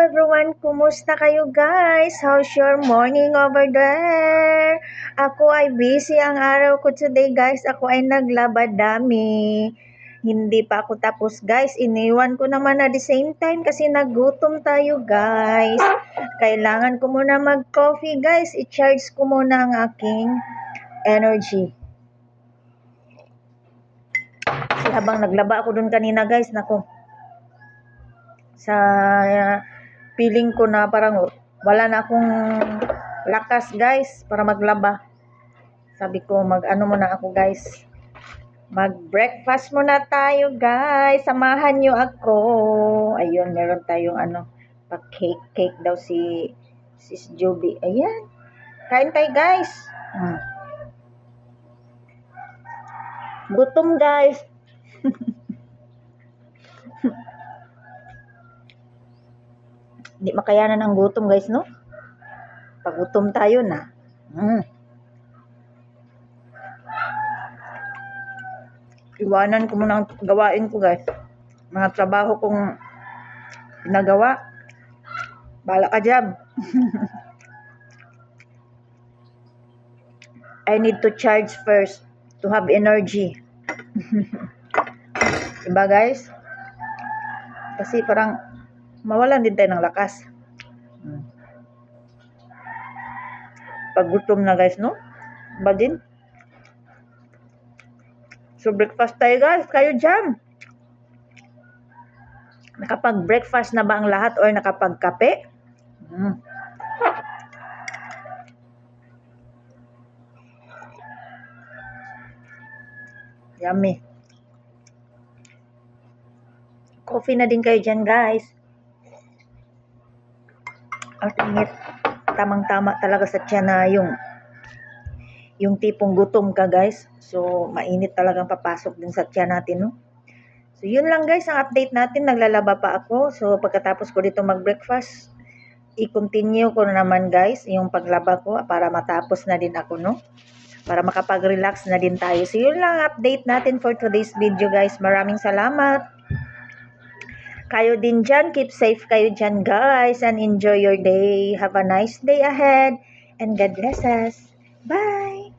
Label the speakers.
Speaker 1: everyone! Kumusta kayo guys? How's your morning over there? Ako ay busy ang araw ko today guys. Ako ay naglabadami. Hindi pa ako tapos guys. Iniwan ko naman at the same time kasi nagutom tayo guys. Kailangan ko muna mag-coffee guys. I-charge ko muna ang aking energy. Kasi habang naglaba ako dun kanina guys, nako. Sa feeling ko na parang wala na akong lakas guys para maglaba. Sabi ko mag-ano muna ako guys. Mag-breakfast muna tayo guys. Samahan nyo ako. Ayun, meron tayong pa-cake daw si Sis Joby. Ayan. Kain tayo guys. Gutom guys. Hindi makayanan ang gutom guys, no? Pagutom tayo na. Iwanan ko muna ang gawain ko guys. Mga trabaho kong pinagawa. Bala ka dyan. I need to charge first to have energy. Diba guys? Kasi parang mawalan din tayo ng lakas. Pag gutom na guys, no? Ba din? So breakfast tayo guys. Kayo dyan. Nakapag-breakfast na ba ang lahat or nakapag-kape? Yummy. Coffee na din kayo dyan guys. Ang init. Tamang-tama talaga sa tiyan na yung tipong gutom ka guys. So mainit talagang papasok din sa tiyan natin, no? So yun lang guys ang update natin. Naglalaba pa ako. So pagkatapos ko dito mag-breakfast, i-continue ko na naman guys yung paglaba ko para matapos na din ako, no? Para makapag-relax na din tayo. So yun lang update natin for today's video guys. Maraming salamat. Kayo din dyan, keep safe kayo dyan guys and enjoy your day. Have a nice day ahead and God bless us. Bye!